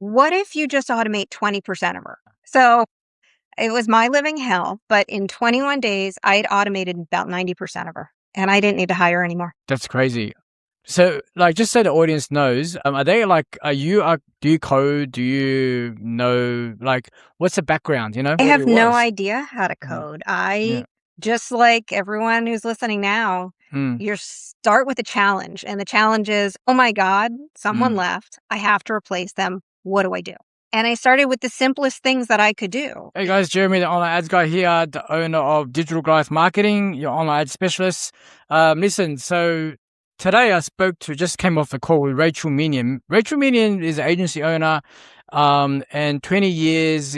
what if you just automate 20% of her? So it was my living hell, but in 21 days, I had automated about 90% of her, and I didn't need to hire anymore. That's crazy. So, like, just so the audience knows, are they like, do you code? Do you know, like, what's the background, I what have it no was? idea how to code. Yeah. Just like everyone who's listening now, Mm, you start with a challenge, and the challenge is, oh my God, someone mm. left. I have to replace them. What do I do? And I started with the simplest things that I could do. Hey guys, Jeremy, the online ads guy here, the owner of Digital Growth Marketing, your online ad specialist. Listen, so today I just came off the call with Rachel Minion. Rachel Minion is an agency owner, and over 20 years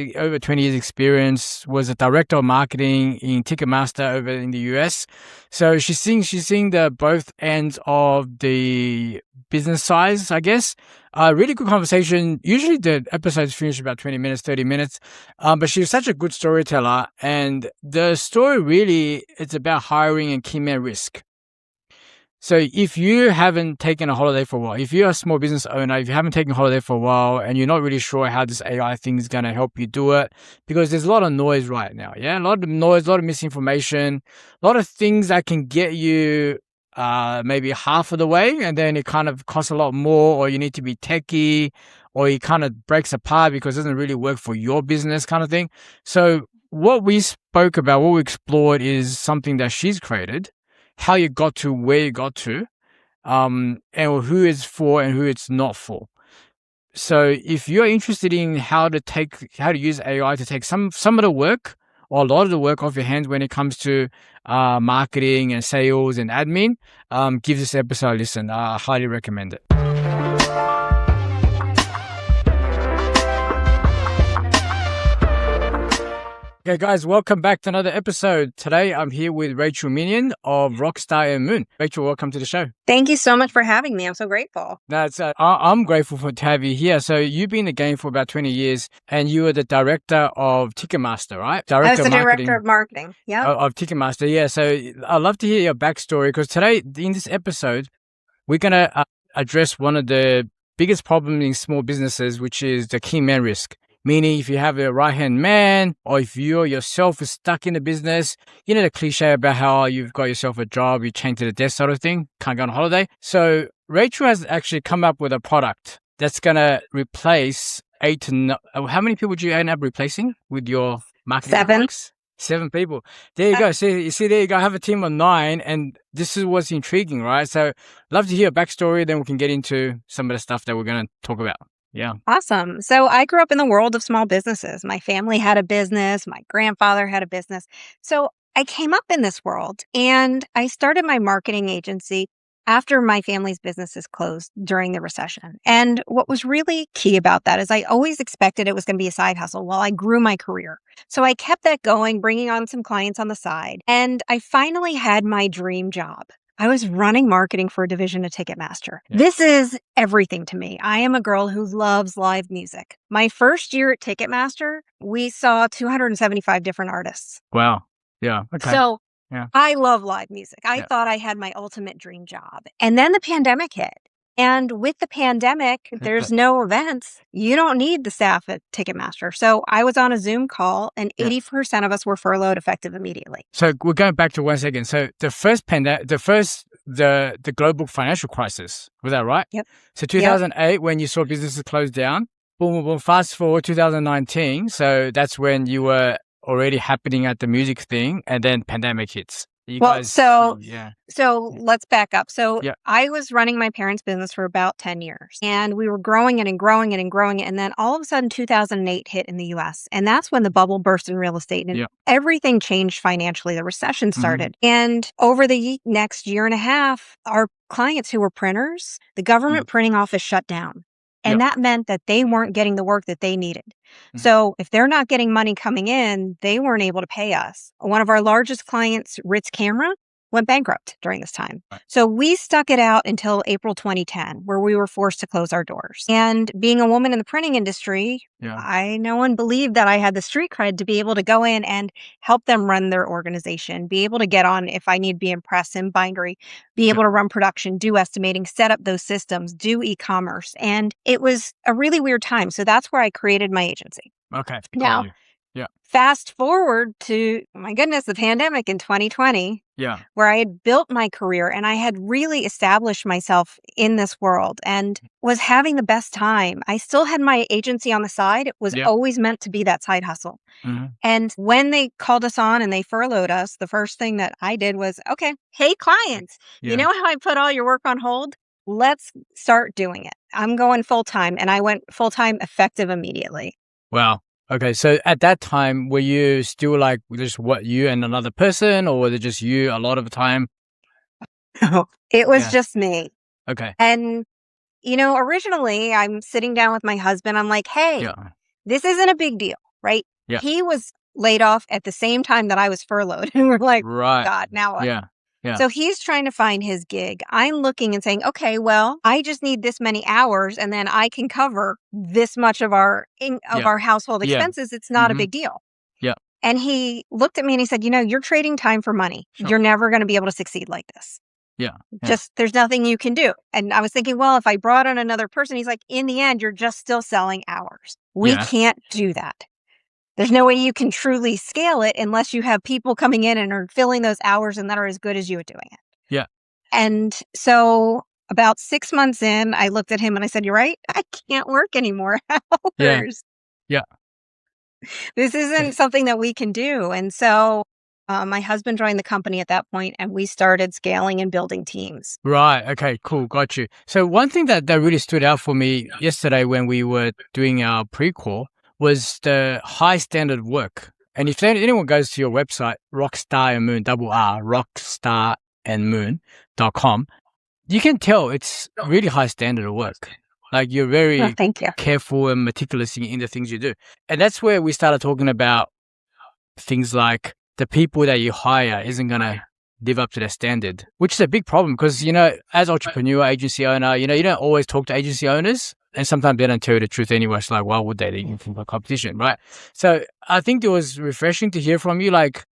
experience, was a director of marketing in Ticketmaster over in the US. So she's seeing the both ends of the business size, I guess. Really good conversation. Usually the episodes finish about 20 minutes, 30 minutes. But she was such a good storyteller. And the story really, it's about hiring and key man risk. So if you haven't taken a holiday for a while, if you're a small business owner, if you haven't taken a holiday for a while and you're not really sure how this AI thing is going to help you do it, because there's a lot of noise right now. Yeah. A lot of noise, a lot of misinformation, a lot of things that can get you maybe half of the way, and then it kind of costs a lot more, or you need to be techie, or it kind of breaks apart because it doesn't really work for your business kind of thing. So what we spoke about, what we explored is something that she's created, how you got to where you got to, and who it's for and who it's not for. So if you're interested in how to use AI to take some of the work or a lot of the work off your hands when it comes to marketing and sales and admin, give this episode a listen. I highly recommend it. Okay, guys, welcome back to another episode. Today, I'm here with Rachel Minion of Rockstarr and Moon. Rachel, welcome to the show. Thank you so much for having me. I'm so grateful. I'm grateful to have you here. So you've been in the game for about 20 years, and you were the director of Ticketmaster, right? I was the director of marketing. Yeah. Of Ticketmaster, yeah. So I'd love to hear your backstory, because today, in this episode, we're going to address one of the biggest problems in small businesses, which is the key man risk. Meaning, if you have a right-hand man, or if you yourself is stuck in the business, the cliche about how you've got yourself a job, you chained to the desk sort of thing, can't go on holiday. So Rachel has actually come up with a product that's going to replace how many people do you end up replacing with your marketing? 7. 7 people. There you go. See, there you go. I have a team of 9, and this is what's intriguing, right? So love to hear a backstory, then we can get into some of the stuff that we're going to talk about. Yeah. Awesome. So I grew up in the world of small businesses. My family had a business. My grandfather had a business. So I came up in this world, and I started my marketing agency after my family's businesses closed during the recession. And what was really key about that is I always expected it was going to be a side hustle while I grew my career. So I kept that going, bringing on some clients on the side. And I finally had my dream job. I was running marketing for a division of Ticketmaster. Yeah. This is everything to me. I am a girl who loves live music. My first year at Ticketmaster, we saw 275 different artists. Wow. Yeah. Okay. So I love live music. I thought I had my ultimate dream job. And then the pandemic hit. And with the pandemic, there's no events. You don't need the staff at Ticketmaster. So I was on a Zoom call, and 80% of us were furloughed effective immediately. So we're going back to 1 second. So the first the global financial crisis, was that right? Yep. So 2008, when you saw businesses close down, boom, boom, boom. Fast forward 2019. So that's when you were already happening at the music thing, and then pandemic hits. So let's back up. So I was running my parents' business for about 10 years, and we were growing it and growing it and growing it. And then all of a sudden, 2008 hit in the US. And that's when the bubble burst in real estate, and everything changed financially. The recession started. Mm-hmm. And over the next year and a half, our clients who were printers, the government printing office shut down. And that meant that they weren't getting the work that they needed. Mm-hmm. So if they're not getting money coming in, they weren't able to pay us. One of our largest clients, Ritz Camera, went bankrupt during this time. Right. So we stuck it out until April 2010, where we were forced to close our doors. And being a woman in the printing industry, Yeah. no one believed that I had the street cred to be able to go in and help them run their organization, be able to get on if I need to be in press and bindery, be Yeah. able to run production, do estimating, set up those systems, do e-commerce. And it was a really weird time. So that's where I created my agency. Okay. Got Now, you. Yeah. fast forward to, my goodness, the pandemic in 2020, Yeah. where I had built my career and I had really established myself in this world and was having the best time. I still had my agency on the side. It was Yeah. always meant to be that side hustle. Hmm. And when they called us on and they furloughed us, the first thing that I did was, okay, hey, clients, you Yeah. know how I put all your work on hold? Let's start doing it. I'm going full time. And I went full time effective immediately. Wow. Okay. So at that time, were you still like just what you and another person, or was it just you a lot of the time? It was Yeah. just me. Okay. And, originally I'm sitting down with my husband. I'm like, hey, Yeah. this isn't a big deal, right? Yeah. He was laid off at the same time that I was furloughed. And we're like, Right. God, now what? Yeah. Yeah. So he's trying to find his gig. I'm looking and saying, okay, well, I just need this many hours and then I can cover this much of Yeah. our household Yeah. expenses. It's not a Hmm. big deal. Yeah. And he looked at me and he said, you're trading time for money. Sure. You're never going to be able to succeed like this. Yeah. Yeah. Just there's nothing you can do. And I was thinking, well, if I brought on another person, he's like, in the end, you're just still selling hours. We Yeah. can't do that. There's no way you can truly scale it unless you have people coming in and are filling those hours and that are as good as you at doing it. Yeah. And so about 6 months in, I looked at him and I said, you're right. I can't work any more Yeah. hours. Yeah. This isn't something that we can do. And so my husband joined the company at that point and we started scaling and building teams. Right. Okay. Cool. Got you. So one thing that really stood out for me yesterday when we were doing our pre-call was the high standard work. And if anyone goes to your website, Rockstarr and Moon, double R, rockstarandmoon.com, you can tell it's really high standard of work. Like you're Oh, very thank you. careful and meticulous in the things you do. And that's where we started talking about things like the people that you hire isn't going to live up to their standard, which is a big problem because, as entrepreneur, agency owner, you don't always talk to agency owners and sometimes they don't tell you the truth anyway. It's like, why would they? They're in from a competition, right? So I think it was refreshing to hear from you, like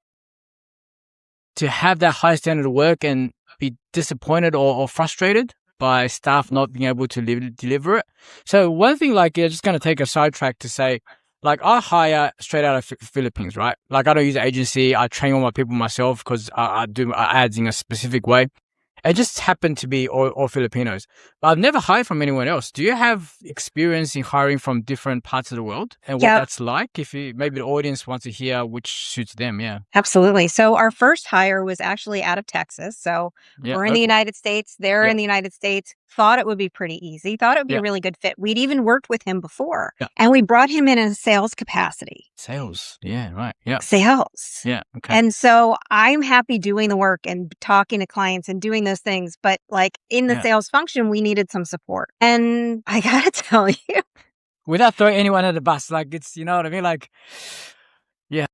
to have that high standard of work and be disappointed or frustrated by staff not being able to deliver it. So one thing, like, just going to take a sidetrack to say, like, I hire straight out of Philippines, right? Like, I don't use an agency. I train all my people myself because I do my ads in a specific way. It just happened to be all Filipinos. But I've never hired from anyone else. Do you have experience in hiring from different parts of the world and what Yeah, that's like? If maybe the audience wants to hear which suits them, yeah. absolutely. So our first hire was actually out of Texas. So Yeah. we're in the Okay. United States. They're Yeah. in the United States. Thought it would be pretty easy. Thought it would be a Yeah. really good fit. We'd even worked with him before. Yeah. And we brought him in a sales capacity. Sales. Yeah. Right. Yeah. Sales. Yeah. Okay. And so I'm happy doing the work and talking to clients and doing those things. But like in the Yeah. sales function, we needed some support. And I got to tell you, Without throwing anyone at the bus, like it's, you know what I mean? Like, yeah.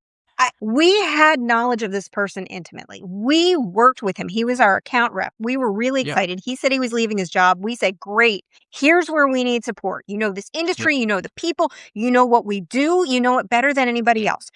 we had knowledge of this person intimately. We worked with him. He was our account rep. We were really Yeah. excited. He said he was leaving his job. We said, great. Here's where we need support. You know this Yeah. industry. You know the people. You know what we do. You know it better than anybody else.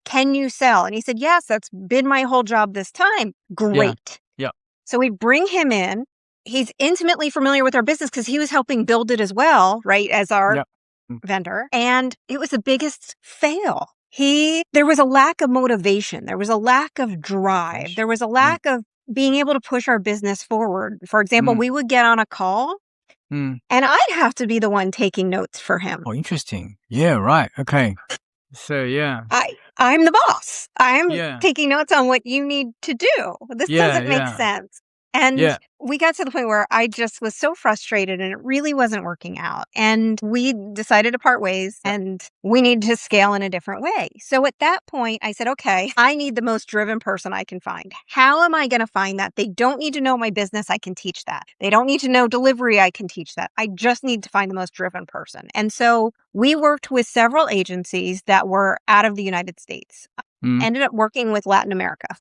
Can you sell? And he said, yes, that's been my whole job this time. Yeah. Great. Yeah. So we bring him in. He's intimately familiar with our business because he was helping build it as well, right, as our Yeah. Mm. vendor. And it was the biggest fail. There was a lack of motivation. There was a lack of drive. Motivation. There was a lack of being able to push our business forward. For example, Mm. we would get on a call Mm. and I'd have to be the one taking notes for him. Oh, interesting. Yeah. Right. Okay. So, yeah. I'm the boss. I'm Yeah. taking notes on what you need to do. This Yeah. doesn't make Yeah. sense. And Yeah. we got to the point where I just was so frustrated and it really wasn't working out. And we decided to part ways Yeah. and we need to scale in a different way. So at that point, I said, okay, I need the most driven person I can find. How am I going to find that? They don't need to know my business. I can teach that. They don't need to know delivery. I can teach that. I just need to find the most driven person. And so we worked with several agencies that were out of the United States. Mm. Ended up working with Latin America.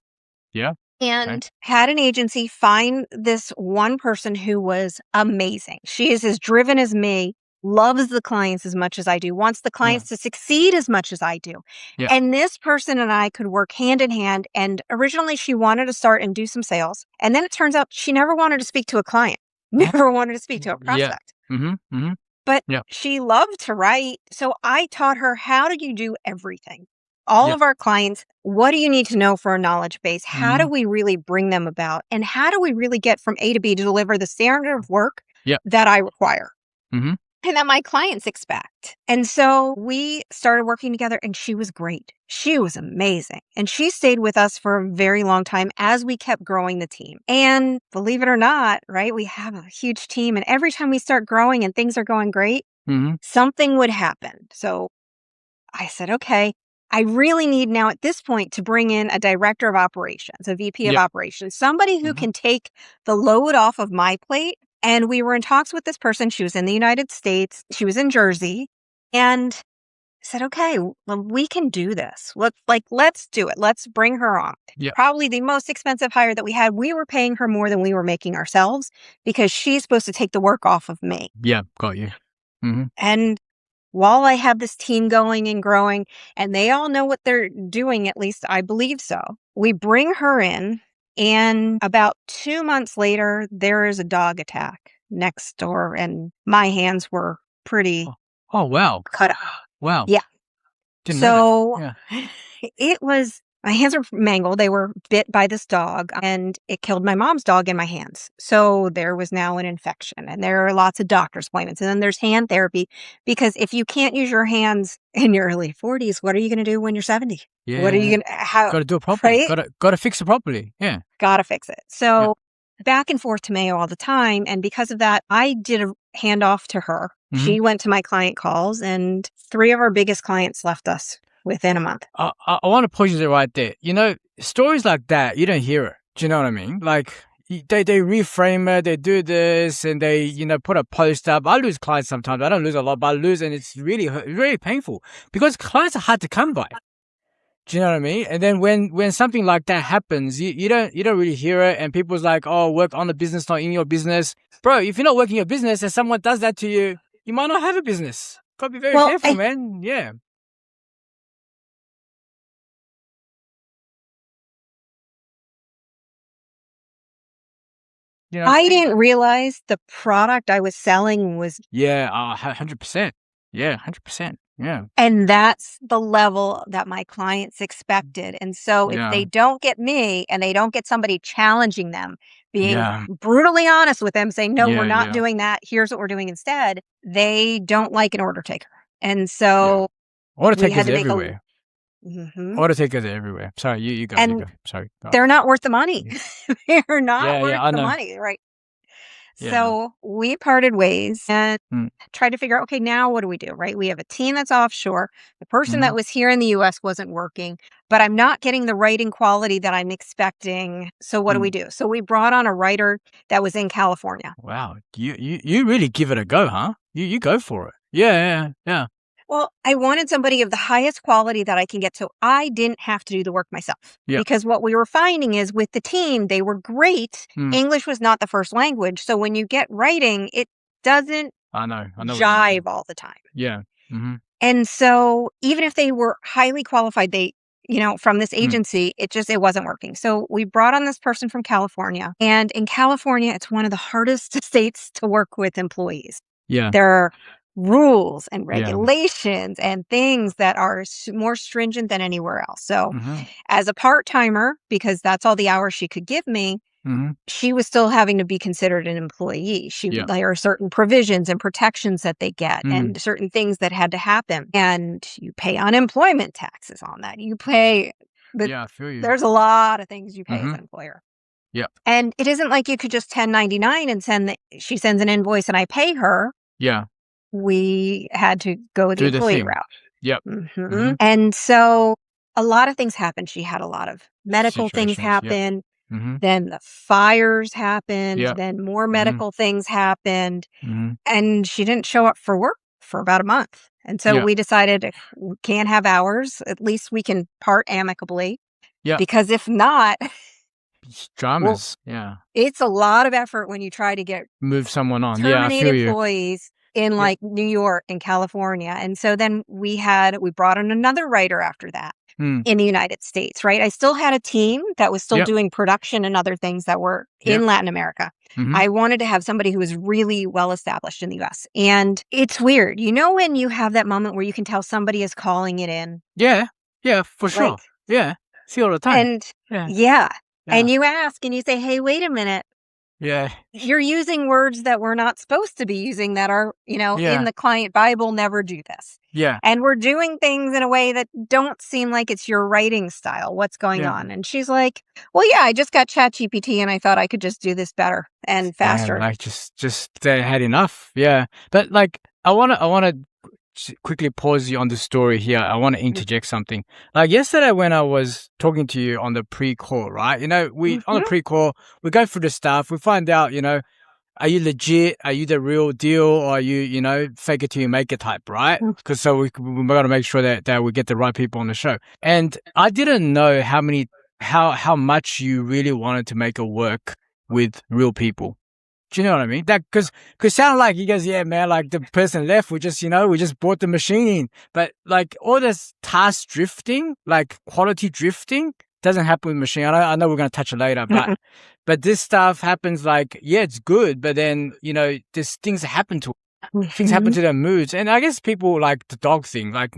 Yeah. Okay. and had an agency find this one person who was amazing. She is as driven as me, loves the clients as much as I do, wants the Yeah. clients to succeed as much as I do. Yeah. And this person and I could work hand in hand. And originally, she wanted to start and do some sales. And then it turns out she never wanted to speak to a client, never wanted to speak to a Yeah. prospect. Mm-hmm. But Yeah. she loved to write, so I taught her, how do you do everything? All Yeah. of our clients, what do you need to know for a knowledge base? How do Mm-hmm. we really bring them about? And how do we really get from A to B to deliver the standard of work Yeah. that I require Mm-hmm. and that my clients expect? And so we started working together, and she was great. She was amazing. And she stayed with us for a very long time as we kept growing the team. And believe it or not, right, we have a huge team. And every time we start growing and things are going great, Mm-hmm. something would happen. So I said, okay, I really need now at this point to bring in a director of operations, a VP of Yeah. operations, somebody who Mm-hmm. can take the load off of my plate. And we were in talks with this person. She was in the United States, she was in Jersey, and I said, okay, well, we can do this. Let's do it. Let's bring her on. Yeah. Probably the most expensive hire that we had. We were paying her more than we were making ourselves because she's supposed to take the work off of me. Yeah. Got you. Mm-hmm. And while I have this team going and growing, and they all know what they're doing, at least I believe so, we bring her in, and about 2 months later, there is a dog attack next door, and my hands were pretty Oh. Oh, wow. cut up. Wow. Yeah. Didn't know that. So Yeah. it was, my hands were mangled. They were bit by this dog, and it killed my mom's dog in my hands. So there was now an infection, and there are lots of doctor's appointments. And then there's hand therapy, because if you can't use your hands in your early 40s, what are you going to do when you're 70? What are you Yeah. going to, how, Got to do it properly. right? Got to fix it properly. Yeah. Got to fix it. Yeah. So back and forth to Mayo all the time. And because of that, I did a handoff to her. Mm-hmm. She went to my client calls, and 3 of our biggest clients left us within a month. I want to pause you right there. You know, stories like that, you don't hear it. Do you know what I mean? Like, they reframe it, they do this, and they, put a post up. I lose clients sometimes. I don't lose a lot, but I lose, and it's really painful because clients are hard to come by. Do you know what I mean? And then when something like that happens, you don't really hear it, and people's like, oh, work on the business, not in your business. Bro, if you're not working your business and someone does that to you, you might not have a business. Gotta be very Well, careful, man. Yeah. You know what I'm I saying? didn't realize the product I was selling was, Yeah, 100%. Yeah, 100%. Yeah, and that's the level that my clients expected. And so if yeah, they don't get me and they don't get somebody challenging them, being yeah, brutally honest with them, saying, no, we're yeah, not yeah, doing that. Here's what we're doing instead. They don't like an order taker. And yeah. so Order we had takers to are make a, everywhere. Mhm. Order takers are everywhere. Sorry, you go, you And go. Sorry. Go. they're not worth the money. Mm. They're not Yeah, worth yeah, I the know. money, right? Yeah. So we parted ways and Mm, tried to figure out, okay, now what do we do, right? We have a team that's offshore. The person mhm, that was here in the US wasn't working, but I'm not getting the writing quality that I'm expecting. So what do we mm. do? So we brought on a writer that was in California. Wow, you really give it a go, huh? You go for it. Yeah, yeah, yeah, Well, I wanted somebody of the highest quality that I can get so I didn't have to do the work myself. yeah. Because what we were finding is with the team, they were great. Mm, English was not the first language. So when you get writing, it doesn't I know what you mean. jive all the time. Yeah. Mhm. And so even if they were highly qualified, they, from this Mm, agency, it wasn't working. So we brought on this person from California. And in California, it's one of the hardest states to work with employees. yeah, There are rules and yeah. regulations and things that are more stringent than anywhere else. So Mhm, as a part-timer, because that's all the hours she could give me, mhm. she was still having to be considered an employee. Yeah. There are certain provisions and protections that they get Mm. and certain things that had to happen. And you pay unemployment taxes on that. You pay, but Yeah, I feel you. there's a lot of things you pay as Mhm. an employer. Yeah, And it isn't like you could just 1099 and she sends an invoice and I pay her. yeah. We had to go the Do the employee thing. route. Yep. Mhm. And so a lot of things happened. She had a lot of medical things Situations. Yep. happen. Mhm. Then the fires happened, Yep. then more Mhm. medical things happened, Mhm. and she didn't show up for work for about a month. And so Yeah. we decided if we can't have hours, at least we can part amicably, Yeah. because if not, Well, Dramas. Yeah. it's a lot of effort when you try to get Move someone on. Yeah, I terminate feel you. employees in Yeah. like New York and California. And so then we brought on another writer after that Mm. in the United States, right? I still had a team that was still Yep. doing production and other things that were Yep. in Latin America. Mhm. I wanted to have somebody who was really well established in the US. And it's weird. You know, when you have that moment where you can tell somebody is calling it in, Yeah. Yeah, for like, sure. Yeah. See all the time. and Yeah. yeah. Yeah. And you ask and you say, hey, wait a minute. Yeah. You're using words that we're not supposed to be using that are, in Yeah. the client Bible, never do this. Yeah. And we're doing things in a way that don't seem like it's your writing style. What's going Yeah. on? And she's like, well, yeah, I just got ChatGPT and I thought I could just do this better and Damn, faster. like just they had enough. Yeah. But like I wanna quickly pause you on the story here. I want to interject something. Like yesterday when I was talking to you on the pre-call, right? We on the Mm-hmm. pre-call, we go through the stuff, we find out, are you legit? Are you the real deal? Or are you, fake it till you make it type, right? Because so we got to make sure that we get the right people on the show. And I didn't know how much you really wanted to make it work with real people. Do you know what I mean? That because sound like he goes, yeah, man, like the person left, we just brought the machine in. But like all this task drifting, like quality drifting, doesn't happen with machine. I know we're gonna touch it later, Mm-mm. but this stuff happens like, yeah, it's good, but then there's things that happen to their moods. And I guess people like the dog thing, like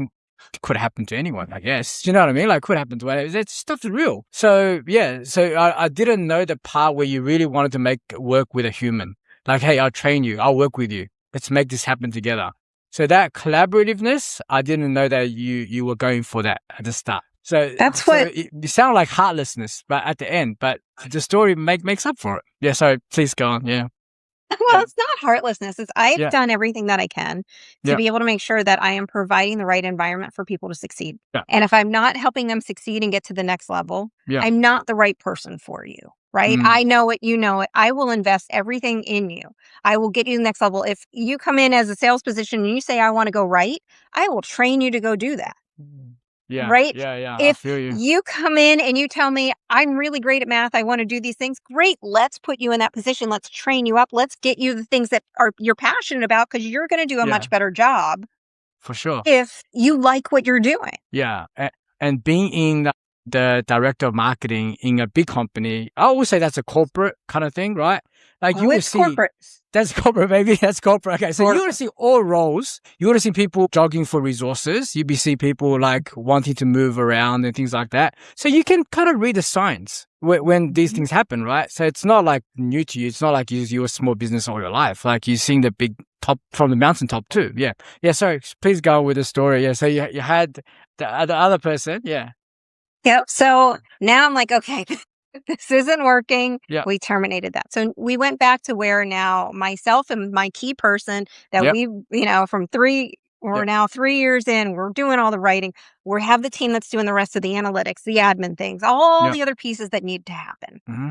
could happen to anyone, I guess. Do you know what I mean? Like could happen to anyone. That stuff's real. So yeah, so I didn't know the part where you really wanted to make it work with a human. Like, hey, I'll train you, I'll work with you. Let's make this happen together. So that collaborativeness, I didn't know that you were going for that at the start. So That's so what it sounded like heartlessness, but at the end, but the story makes up for it. Yeah, so please go on. Yeah. Well, Yeah. it's not heartlessness. It's I've Yeah. done everything that I can to Yeah. be able to make sure that I am providing the right environment for people to succeed. Yeah. And if I'm not helping them succeed and get to the next level, Yeah. I'm not the right person for you, right? Mm. I know it, you know it. I will invest everything in you. I will get you to the next level. If you come in as a sales position and you say, I want to go right, I will train you to go do that. Yeah. Right? Yeah. Yeah. I If feel you. you come in and you tell me, I'm really great at math, I want to do these things, great. Let's put you in that position. Let's train you up. Let's get you the things that are you're passionate about because you're going to do a Yeah. much better job For sure. if you like what you're doing. Yeah. And being in the director of marketing in a big company, I always say that's a corporate kind of thing, right? Like you Oh, will it's see corporate. that's corporate, baby. That's corporate. Okay. So you would Corporate. see all roles. You would see people jogging for resources. You'd be see people like wanting to move around and things like that. So you can kind of read the signs when these things happen, right? So it's not like new to you. It's not like you're a small business all your life. Like you've seen the big top from the mountaintop too. Yeah. Yeah. Sorry. Please go with the story. Yeah. So you had the other person. Yeah. Yep. So now I'm like, okay, this isn't working. Yeah. We terminated that. So we went back to where now myself and my key person that Yep. we, we're Yep. now 3 years in, we're doing all the writing. We have the team that's doing the rest of the analytics, the admin things, all Yep. the other pieces that need to happen. Mm-hmm.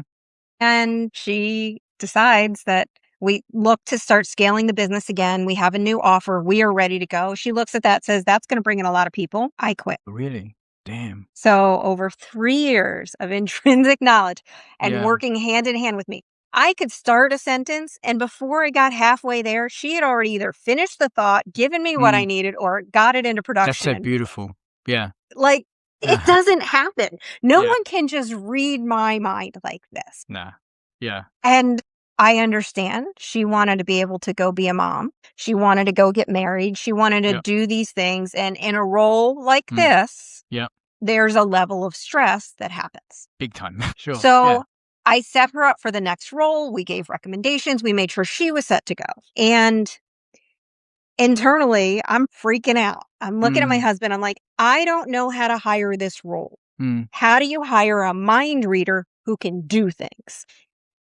And she decides that we look to start scaling the business again. We have a new offer. We are ready to go. She looks at that, says, that's going to bring in a lot of people. I quit. Really? Damn. So over 3 years of intrinsic knowledge and Yeah. working hand in hand with me, I could start a sentence, and before I got halfway there, she had already either finished the thought, given me what I Mm. needed, or got it into That's so production. beautiful. Yeah. Like, it doesn't happen. No Yeah. one can just read my mind like this. Nah. Yeah. And I understand she wanted to be able to go be a mom. She wanted to go get married. She wanted to Yeah. do these things. And in a role like Mm. this, Yeah. there's a level of stress that happens. Big time. Sure. Yeah. So I set her up for the next role. We gave recommendations. We made sure she was set to go. And internally, I'm freaking out. I'm looking at my Mm. husband. I'm like, I don't know how to hire this role. Mm. How do you hire a mind reader who can do things?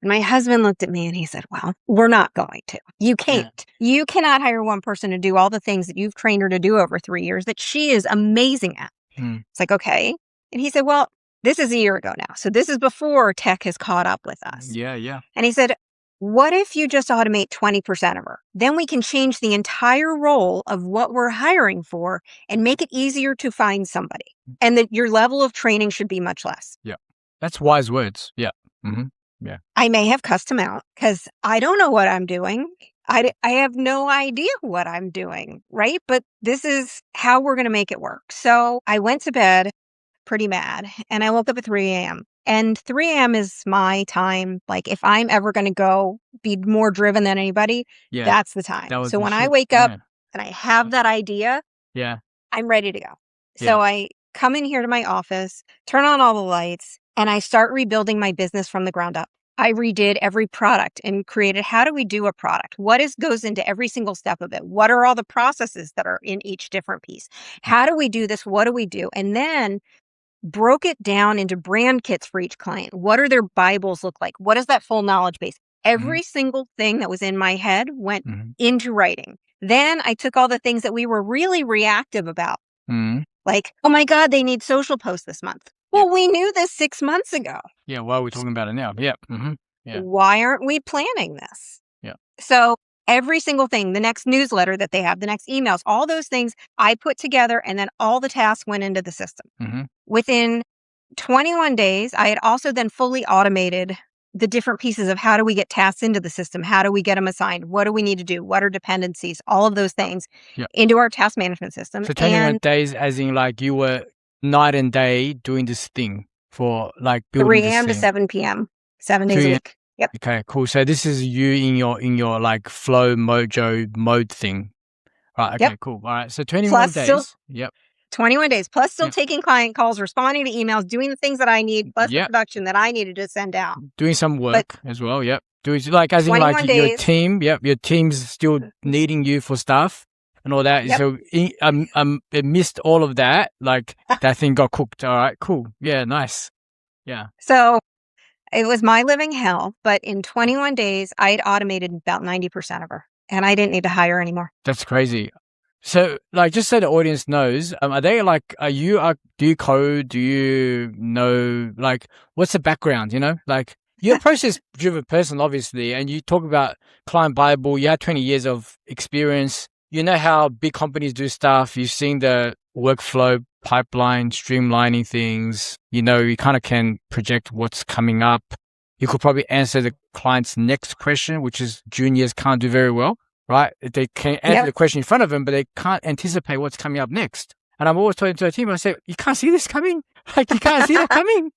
And my husband looked at me and he said, well, we're not going to. You Yeah. can't. You cannot hire one person to do all the things that you've trained her to do over 3 years that she is amazing at. Mm. It's like, okay. And he said, well, this is a year ago now. So this is before tech has caught up with us. Yeah. Yeah. And he said, what if you just automate 20% of her? Then we can change the entire role of what we're hiring for and make it easier to find somebody. And that your level of training should be much less. Yeah. That's wise words. Yeah. Mhm. Yeah. I may have cussed him out because I don't know what I'm doing. I have no idea what I'm doing, right? But this is how we're going to make it work. So I went to bed pretty mad and I woke up at 3 a.m. And 3 a.m. is my time. Like, if I'm ever going to go be more driven than anybody, Yeah. that's the time. That was So the when I shit. wake up Yeah. and I have that idea, Yeah. I'm ready to go. Yeah. So I come in here to my office, turn on all the lights, and I start rebuilding my business from the ground up. I redid every product and created, how do we do a product? What goes into every single step of it? What are all the processes that are in each different piece? How do we do this? What do we do? And then broke it down into brand kits for each client. What do their Bibles look like? What is that full knowledge base? Mhm. Every single thing that was in my head went Mhm. into writing. Then I took all the things that we were really reactive about, Mhm. like, oh my God, they need social posts this month. Yep. Well, we knew this 6 months ago. Yeah, why are we talking about it now? Yeah. Mhm. Yeah. Why aren't we planning this? Yeah. So every single thing, the next newsletter that they have, the next emails, all those things I put together, and then all the tasks went into the system. Mhm. Within 21 days, I had also then fully automated the different pieces of how do we get tasks into the system? How do we get them assigned? What do we need to do? What are dependencies? All of those things Yeah. into our task management system. So 21 And days as in like you were night and day doing this thing for like building 3 this a.m. to thing. 7 p.m., 7 days a 2 week. Yep. Okay, cool. So this is you in your like flow mojo mode thing. Right, Yep. okay, cool. All right. So 21 Plus still days. Yep. 21 days, plus still Yep. taking client calls, responding to emails, doing the things that I need, plus the Yep. production that I needed to send out. Doing some But work as well. Yep. Doing like as in like 21 your days. team. Yep. Your team's still needing you for stuff and all that. Yep. So it missed all of that. Like that thing got cooked. All right. Cool. Yeah. Nice. Yeah. So it was my living hell, but in 21 days, I had automated about 90% of her, and I didn't need to hire anymore. That's crazy. So, like, just so the audience knows, are they like, do you code? Do you know, like, what's the background? You know, like, you're a process-driven person, obviously, and you talk about client Bible. You had 20 years of experience. You know how big companies do stuff. You've seen the workflow pipeline, streamlining things. You know, you kind of can project what's coming up. You could probably answer the client's next question, which is juniors can't do very well, right? They can answer Yep. the question in front of them, but they can't anticipate what's coming up next. And I'm always talking to a team. I say, you can't see this coming. Like, you can't see that coming.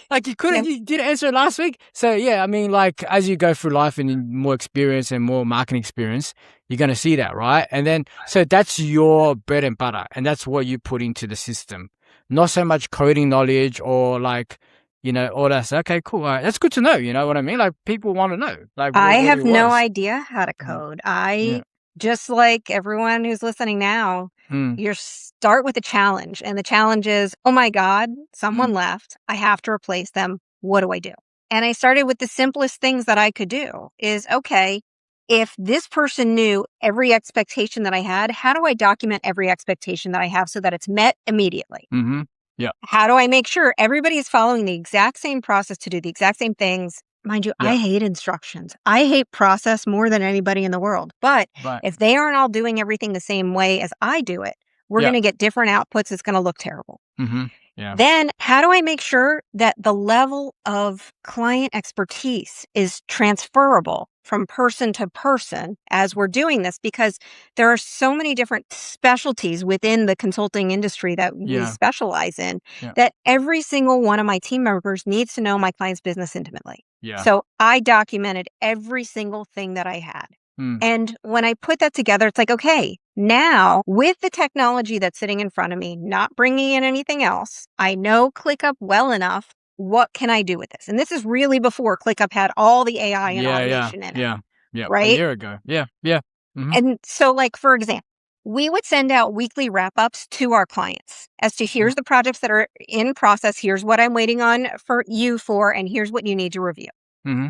Like, you couldn't, Yep. you didn't answer it last week. So, yeah, I mean, like, as you go through life and more experience and more marketing experience, you're going to see that, right? And then, so that's your bread and butter. And that's what you put into the system. Not so much coding knowledge or like, you know, all that. Okay, cool. All right. That's good to know. You know what I mean? Like, people want to know, like, I what have it no was. idea how to Mm. code. Yeah. Just like everyone who's listening now, Mm. you start with a challenge. And the challenge is, oh my God, someone Mm. left. I have to replace them. What do I do? And I started with the simplest things that I could do is, okay, if this person knew every expectation that I had, how do I document every expectation that I have so that it's met immediately? Mm-hmm. Yeah. How do I make sure everybody is following the exact same process to do the exact same things? Mind you, Yeah. I hate instructions. I hate process more than anybody in the world. But Right. if they aren't all doing everything the same way as I do it, we're Yeah. going to get different outputs. It's going to look terrible. Mm-hmm. Yeah. Then, how do I make sure that the level of client expertise is transferable from person to person as we're doing this? Because there are so many different specialties within the consulting industry that we Yeah. specialize in Yeah. that every single one of my team members needs to know my client's business intimately. Yeah. So I documented every single thing that I had. Mm. And when I put that together, it's like, okay, now with the technology that's sitting in front of me, not bringing in anything else, I know ClickUp well enough. What can I do with this? And this is really before ClickUp had all the AI and Yeah. Yeah. automation in it, Yeah. Yeah. A right? year ago. Yeah. Yeah. Mm-hmm. And so, like, for example, we would send out weekly wrap ups to our clients as to here's the projects that are in process, here's what I'm waiting on for you for, and here's what you need to review. Mm-hmm.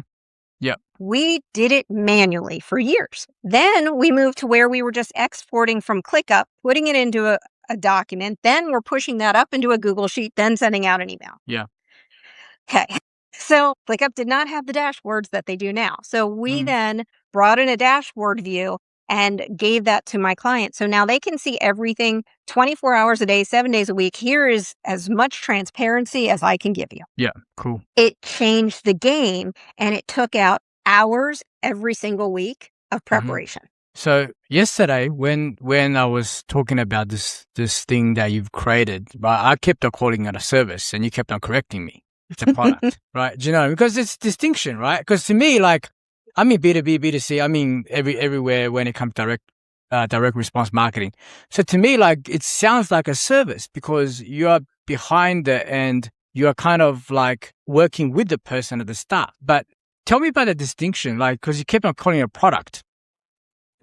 Yeah. We did it manually for years. Then we moved to where we were just exporting from ClickUp, putting it into a document. Then we're pushing that up into a Google Sheet, then sending out an email. Yeah. Okay. So ClickUp did not have the dashboards that they do now. So we Mm. then brought in a dashboard view and gave that to my clients. So now they can see everything 24 hours a day, 7 days a week. Here is as much transparency as I can give you. Yeah. Cool. It changed the game and it took out hours every single week of Mhm. preparation. So yesterday, when I was talking about this thing that you've created, but I kept on calling it a service, and you kept on correcting me. It's a product, right? Do you know? Because it's distinction, right? Because to me, like, I mean B2B, B2C, I mean everywhere when it comes to direct response marketing. So to me, like, it sounds like a service because you are behind it and you are kind of like working with the person at the start. But tell me about the distinction, like, because you kept on calling it a product.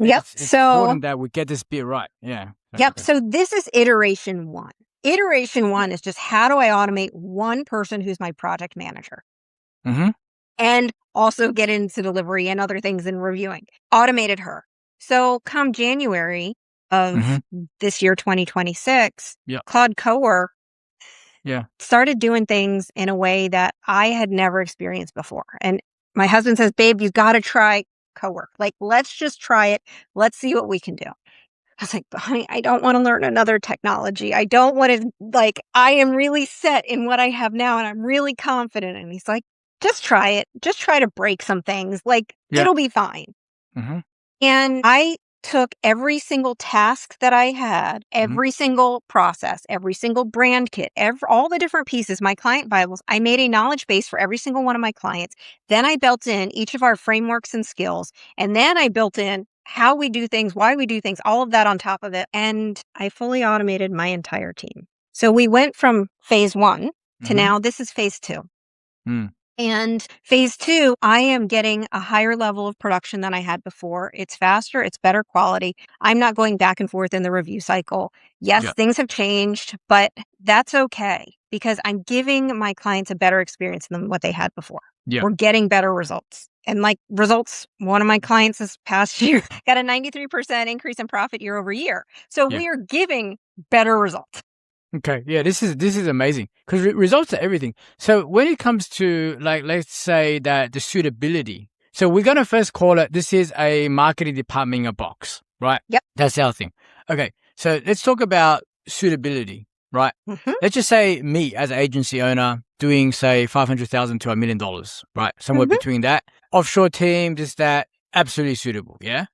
Yep. It's So, important that we get this bit right. Yeah. yep. Okay. So this is iteration one. Iteration one is just how do I automate one person who's my project manager Mm-hmm. and also get into delivery and other things in reviewing. Automated her. So come January Mm-hmm. of this year, 2026, Yeah. Claude Cowork Yeah. started doing things in a way that I had never experienced before. And my husband says, babe, you've got to try Cowork. Like, let's just try it. Let's see what we can do. I was like, "But honey, I don't want to learn another technology. I don't want to, like, I am really set in what I have now and I'm really confident." And he's like, just try it. Just try to break some things. Like, Yeah. it'll be fine. Mm-hmm. And I took every single task that I had, Mm-hmm. every single process, every single brand kit, all the different pieces, my client Bibles. I made a knowledge base for every single one of my clients. Then I built in each of our frameworks and skills. And then I built in how we do things, why we do things, all of that on top of it. And I fully automated my entire team. So we went from phase one to Mm-hmm. now this is phase two. Mm. And phase two, I am getting a higher level of production than I had before. It's faster, it's better quality. I'm not going back and forth in the review cycle. Yes, Yeah. things have changed, but that's okay because I'm giving my clients a better experience than what they had before. Yeah. We're getting better results. And like results, one of my clients this past year got a 93% increase in profit year over year. So Yeah. we are giving better results. Okay. Yeah. This is amazing because results are everything. So when it comes to, like, let's say that the suitability. So we're gonna first call it. This is a marketing department in a box, right? Yep. That's our thing. Okay. So let's talk about suitability, right? Hmm. Let's just say me as an agency owner doing, say, $500,000 to $1 million, right? Somewhere Hmm. between that. Offshore team, just that, absolutely suitable. Yeah.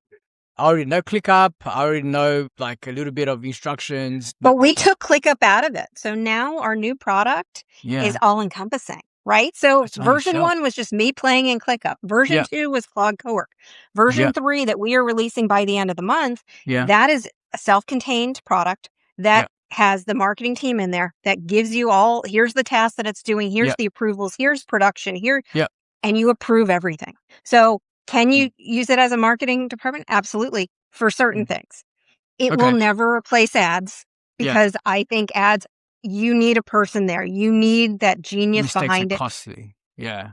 I already know ClickUp. I already know, like, a little bit of instructions. But we took ClickUp out of it. So now our new product is Yeah, all encompassing, right? So it's on the version shelf. one was just me playing in ClickUp. Version Yeah, two was Claude Cowork. Version yeah, three that we are releasing by the end of the month, yeah, that is a self-contained product yeah, that has the marketing team in there that gives you all, here's the task that it's doing, here's yeah, the approvals, here's production, here, yeah. and you approve everything. So can Mm, you use it as a marketing department? Absolutely, for certain mm. things. It will Okay. never replace ads Yeah. because I think ads, you need a person there. You need that genius Mistakes are behind it. costly. Yeah.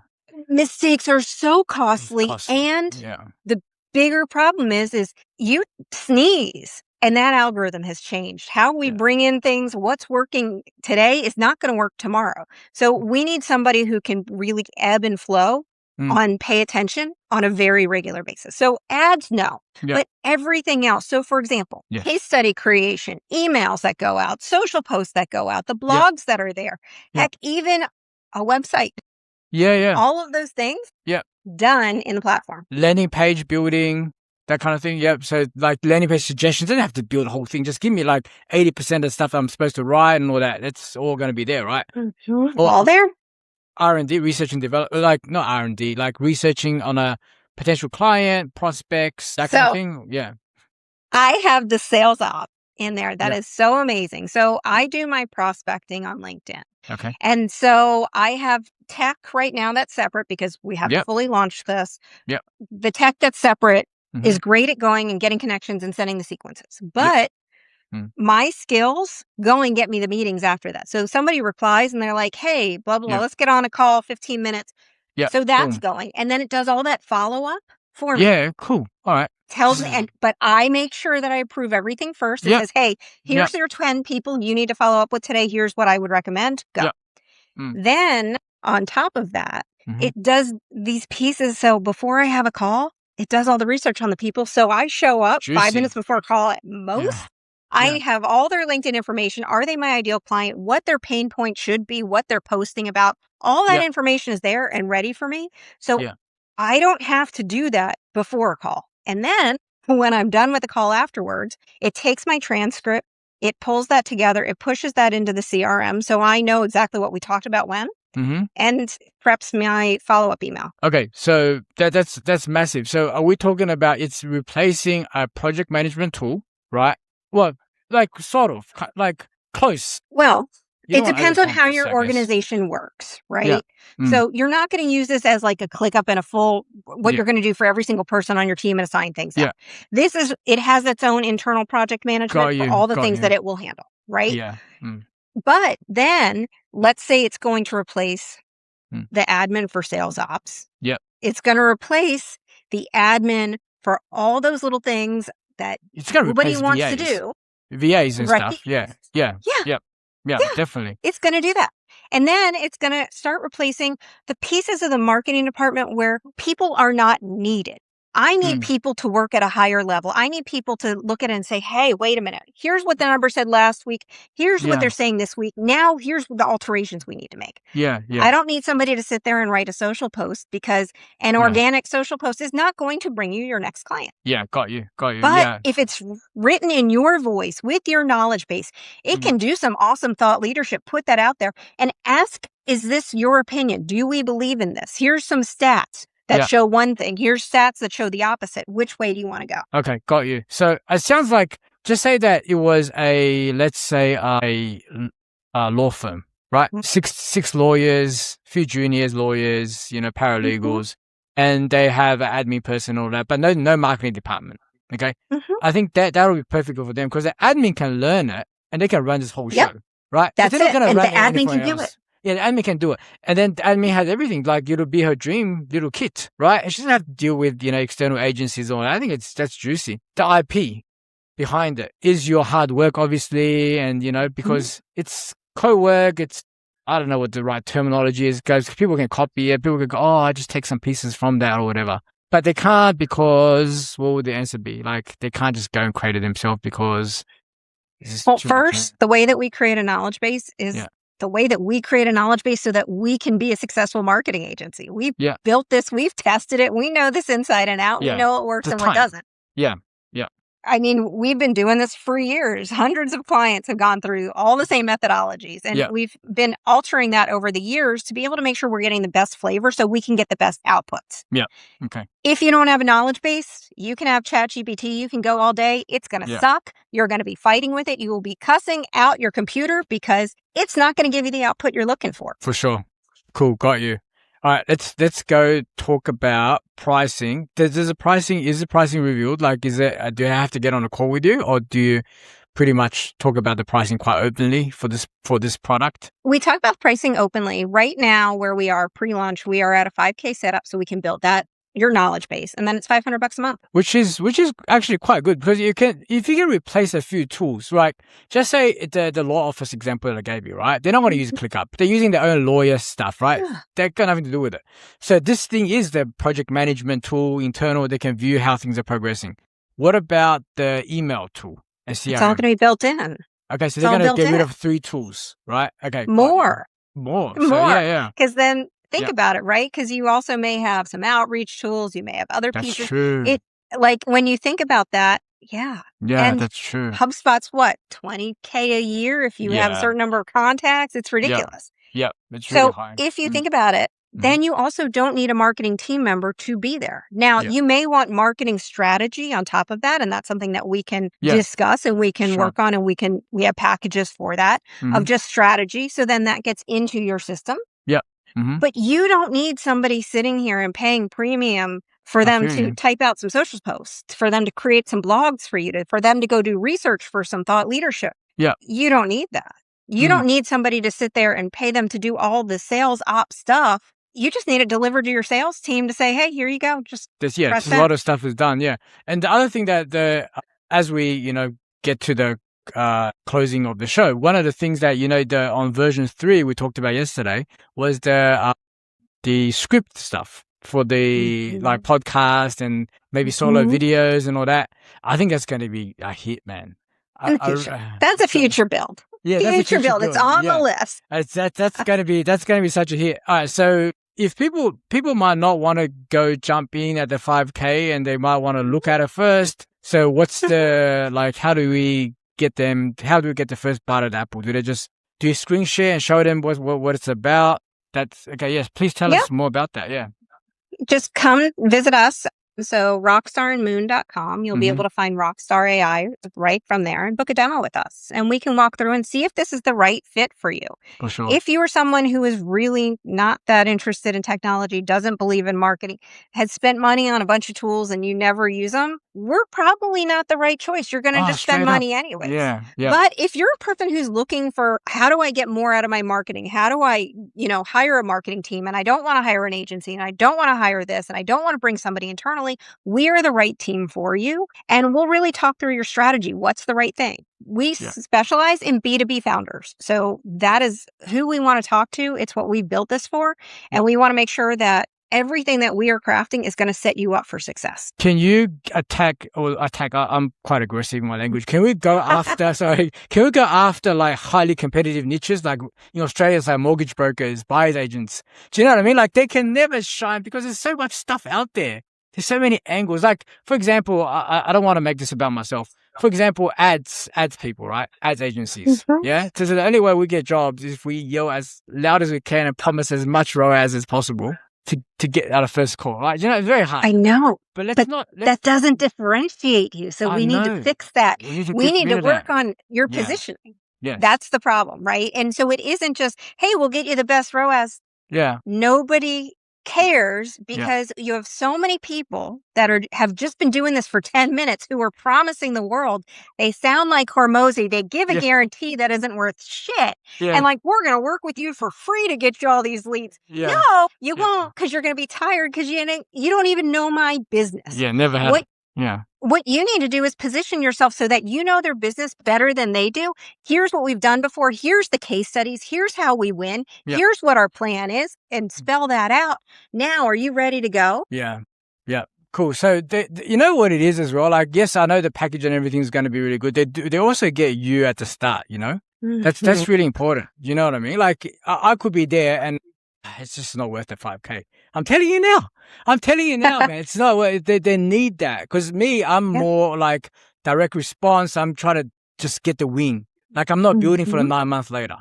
Mistakes are so costly, Costly. and Yeah. the bigger problem is you sneeze and that algorithm has changed. How we Yeah. bring in things, what's working today is not going to work tomorrow. So we need somebody who can really ebb and flow Mm. on pay attention on a very regular basis. So ads, no, Yeah. but everything else. So for example, Yes. case study creation, emails that go out, social posts that go out, the Yeah. blogs that are there, Yeah. heck, even a website, Yeah. Yeah. all of those things Yeah. done in the platform. Landing page building, that kind of thing. Yep. So, like, landing page suggestions, I don't have to build the whole thing. Just give me like 80% of the stuff I'm supposed to write and all that. It's all going to be there, right? Mhm. Or All there. R&D, research and develop, like, not R&D, like researching on a potential client, prospects, that kind of So thing. Yeah. I have the sales op in there. That Yeah. is so amazing. So I do my prospecting on LinkedIn. Okay. And so I have tech right now that's separate because we haven't Yep. fully launched this. Yep. The tech that's separate Mm-hmm. is great at going and getting connections and sending the sequences. Yep. But Mm. my skills go and get me the meetings after that. So somebody replies and they're like, hey, blah, blah, blah, Yep. let's get on a call, 15 minutes. Yep. So that's Boom. going. And then it does all that follow up for me. Yeah. Cool. All right. Tells me, but I make sure that I approve everything first. It Yep. says, hey, Yep. here's your 10 people you need to follow up with today. Here's what I would recommend. Go. Yep. Mm. Then on top of that, Mm-hmm. it does these pieces. So before I have a call, It does all the research on the people. So I show up 5 Juicy. minutes before a call at most. Yeah. I Yeah. have all their LinkedIn information. Are they my ideal client? What their pain point should be, what they're posting about. All that Yeah. information is there and ready for me. So Yeah. I don't have to do that before a call. And then when I'm done with the call afterwards, it takes my transcript, it pulls that together, it pushes that into the CRM. So I know exactly what we talked about when Mm-hmm. and preps my follow-up email. Okay, so that's massive. So are we talking about it's replacing a project management tool, right? Well, like sort of, like close. Well, You it don't want to depends on how over-promise, your I guess. organization works, Yeah. right? Mm. So you're not going to use this as like a ClickUp and a full, what Yeah. you're going to do for every single person on your team and assign things Yeah. out. It has its own internal project Got management for you. all the Got things that you. it will handle, right? Yeah. Mm. But then let's say it's going to replace Mm. the admin for sales ops. Yep. It's going to replace the admin for all those little things that It's gonna nobody replace wants to VAs. do, VAs and right? stuff. Yeah. Yeah. Yeah, Yep. Yeah. yeah. Definitely. It's going to do that. And then it's going to start replacing the pieces of the marketing department where people are not needed. I need Mm. people to work at a higher level. I need people to look at it and say, hey, wait a minute. Here's what the number said last week. Here's what Yeah. they're saying this week. Now here's the alterations we need to make. Yeah. Yeah. I don't need somebody to sit there and write a social post because an Yeah. organic social post is not going to bring you your next client. Yeah. Got you. Got you. But Yeah. if it's written in your voice with your knowledge base, it Mm. can do some awesome thought leadership. Put that out there and ask, is this your opinion? Do we believe in this? Here's some stats that Yeah. show one thing. Here's stats that show the opposite. Which way do you want to go? Okay, got you. So it sounds like just say that it was let's say a law firm, right? Mhm. Six lawyers, few juniors lawyers, paralegals, and they have an admin person and all that, but no marketing department. Okay, Mhm. I think that'll be perfect for them because the admin can learn it and they can run this whole Yep. show, right? But That's they're not it. gonna And the run admin anything can do else. it. Yeah, the admin can do it. And then the admin has everything. Like, it'll be her dream little kit, right? And she doesn't have to deal with, external agencies or I think that's juicy. The IP behind it is your hard work, obviously. And, because it's co-work, I don't know what the right terminology is, guys. People can copy it. People can go, oh, I just take some pieces from that or whatever. But they can't because what would the answer be? Like, they can't just go and create it themselves because it's just Well, too much. first, the way that we create a knowledge base is Yeah. the way that we create a knowledge base so that we can be a successful marketing agency. We've Yeah. built this, we've tested it, we know this inside and out, Yeah. we know what works The and what time. doesn't. Yeah. Yeah. I mean, we've been doing this for years. Hundreds of clients have gone through all the same methodologies, and Yeah. we've been altering that over the years to be able to make sure we're getting the best flavor so we can get the best outputs. Yeah. Okay. If you don't have a knowledge base, you can have ChatGPT, you can go all day. It's going to Yeah. suck. You're going to be fighting with it. You will be cussing out your computer because it's not going to give you the output you're looking for. For sure. Cool. Got you. All right. Let's go talk about pricing. Is the pricing revealed? Like, is it, do I have to get on a call with you or do you pretty much talk about the pricing quite openly for this product? We talk about pricing openly. Right now, where we are pre-launch, we are at a 5K setup so we can build your knowledge base, and then it's $500 a month. Which is actually quite good because if you can replace a few tools, right? Just say the law office example that I gave you, right? They're not going to use ClickUp. They're using their own lawyer stuff, right? Yeah. They've got nothing to do with it. So this thing is the project management tool, internal. They can view how things are progressing. What about the email tool and CRM? It's all going to be built in. Okay, so they're going to get rid of 3 tools, right? Okay, More. So, yeah. Because then think Yeah. about it, right? Because you also may have some outreach tools. You may have other That's pieces. true. Like when you think about that, yeah. Yeah, And that's true. HubSpot's what, 20K a year if you have a Yeah. certain number of contacts? It's ridiculous. Yeah, it's really So high. if you think about it, then you also don't need a marketing team member to be there. Now, Yeah. you may want marketing strategy on top of that, and that's something that we can Yeah. discuss and we can Sure. work on, and we have packages for that of just strategy. So then that gets into your system. Mm-hmm. But you don't need somebody sitting here and paying premium for them feel to you. type out some social posts, for them to create some blogs for you, for them to go do research for some thought leadership. Yeah. You don't need that. You don't need somebody to sit there and pay them to do all the sales op stuff. You just need it delivered to your sales team to say, hey, here you go. Just press Just a send. lot of stuff is done. Yeah. And the other thing that as we, get to the closing of the show, one of the things that, on version 3 we talked about yesterday was the script stuff. for the like Mhm. podcast and maybe solo Mhm. videos and all that. I think that's going to be a hit, man. In the future. That's a So, future build. yeah, that's a Future future build. It's build. on the Yeah, list. that's gonna be such a hit. All right, so if people might not want to go jump in at the 5K and they might want to look at it first. So what's the like? How do we get them? How do we get the first bite of the apple? Do you screen share and show them what it's about? That's okay. Yes, please tell Yeah. us more about that. Yeah. Just come visit us. So rockstarandmoon.com, you'll be Mm-hmm. able to find Rockstarr AI right from there and book a demo with us. And we can walk through and see if this is the right fit for you. For sure. If you are someone who is really not that interested in technology, doesn't believe in marketing, has spent money on a bunch of tools and you never use them, we're probably not the right choice. You're going to Oh, just spend straight up. money anyways. Yeah. Yeah. But if you're a person who's looking for how do I get more out of my marketing? How do I, hire a marketing team and I don't want to hire an agency and I don't want to hire this and I don't want to bring somebody internally, we're the right team for you. And we'll really talk through your strategy. What's the right thing? We Yeah. specialize in B2B founders. So that is who we want to talk to. It's what we built this for. And we want to make sure that everything that we are crafting is going to set you up for success. Can you attack? I'm quite aggressive in my language. Can we go after, can we go after like highly competitive niches? Like in Australia, it's like mortgage brokers, buyer's agents. Do you know what I mean? Like they can never shine because there's so much stuff out there. There's so many angles. Like, for example, I don't want to make this about myself. For example, ads people, right? Ads agencies. Mhm. Yeah. So the only way we get jobs is if we yell as loud as we can and promise as much ROAS as possible to get out of first call, right? You know, it's very hard. I know. But That doesn't differentiate you. So I we need to know. fix that. We need to We get need rid to of work that. on your Yeah. positioning. Yes. That's the problem, right? And so it isn't just, hey, we'll get you the best ROAS. Yeah. Nobody cares Yeah. because you have so many people that have just been doing this for 10 minutes who are promising the world. They sound like Hormozy. They give a Yeah. guarantee that isn't worth shit. Yeah. And like, we're going to work with you for free to get you all these leads. Yeah. No, you Yeah. won't, because you're going to be tired because you don't even know my business. Yeah. Never had What it. Yeah. what you need to do is position yourself so that you know their business better than they do. Here's what we've done before. Here's the case studies. Here's how we win. Yep. Here's what our plan is, and spell that out. Now, are you ready to go? Yeah. Yeah. Cool. So you know what it is as well. Like, yes, I know the package and everything is going to be really good. They also get you at the start. You know, that's really important. You know what I mean? Like, I could be there and it's just not worth the 5K. I'm telling you now. Man. It's not worth. They need that because I'm Yeah. more like direct response. I'm trying to just get the win. Like I'm not building for the 9 months later.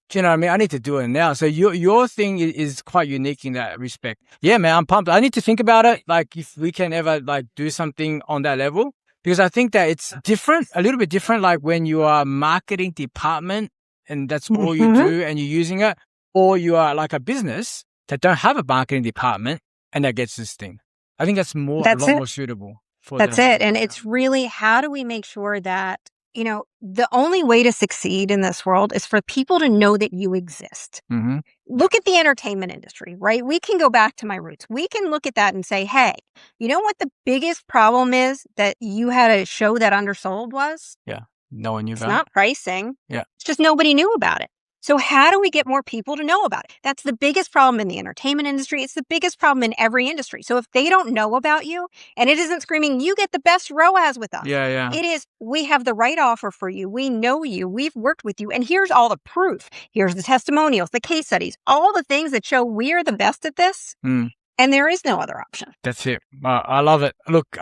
Do you know what I mean? I need to do it now. So your thing is quite unique in that respect. Yeah, man, I'm pumped. I need to think about it. Like if we can ever like do something on that level, because I think that it's different, a little bit different. Like when you are marketing department and that's all you do and you're using it, or you are like a business that don't have a marketing department and that gets this thing. I think that's a lot more suitable for That's them. it. And it's really, how do we make sure that, the only way to succeed in this world is for people to know that you exist. Mm-hmm. Look at the entertainment industry, right? We can go back to my roots. We can look at that and say, hey, you know what the biggest problem is that you had a show that undersold was? Yeah. No one knew It's about it. not pricing. Yeah. It's just nobody knew about it. So how do we get more people to know about it? That's the biggest problem in the entertainment industry. It's the biggest problem in every industry. So if they don't know about you and it isn't screaming, you get the best ROAS with us. Yeah, yeah. It is, we have the right offer for you. We know you. We've worked with you. And here's all the proof. Here's the testimonials, the case studies, all the things that show we are the best at this. And there is no other option. That's it. I love it. Look,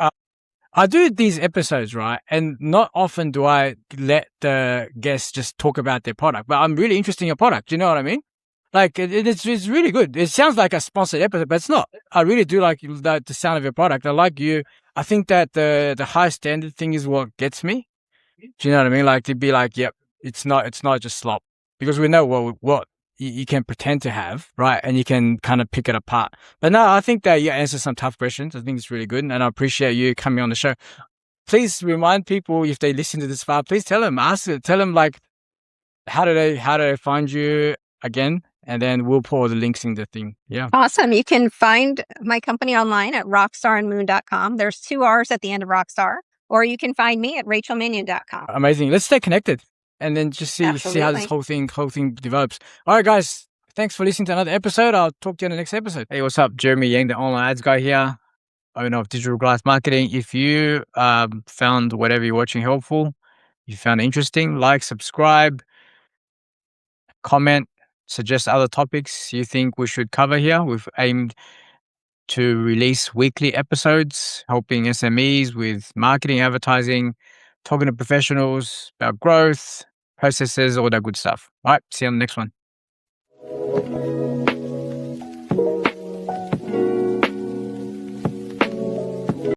I do these episodes, right? And not often do I let the guests just talk about their product, but I'm really interested in your product. Do you know what I mean? Like, it's really good. It sounds like a sponsored episode, but it's not. I really do like the sound of your product. I like you. I think that the high standard thing is what gets me. Do you know what I mean? Like, to be like, yep, it's not just slop. Because we know what you can pretend to have, right? And you can kind of pick it apart. But no, I think that you answer some tough questions. I think it's really good. And I appreciate you coming on the show. Please remind people, if they listen to this far, please tell them, tell them like, how do they find you again? And then we'll pour the links in the thing. Yeah. Awesome. You can find my company online at rockstarandmoon.com. There's 2 R's at the end of Rockstarr. Or you can find me at rachelminion.com. Amazing. Let's stay connected and then just see how this whole thing develops. All right, guys. Thanks for listening to another episode. I'll talk to you in the next episode. Hey, what's up? Jeremy Yang, the online ads guy here, owner of Digital Glass Marketing. If you found whatever you're watching helpful, you found it interesting, like, subscribe, comment, suggest other topics you think we should cover here. We've aimed to release weekly episodes, helping SMEs with marketing, advertising, talking to professionals about growth, processes, all that good stuff. All right, see you on the next one.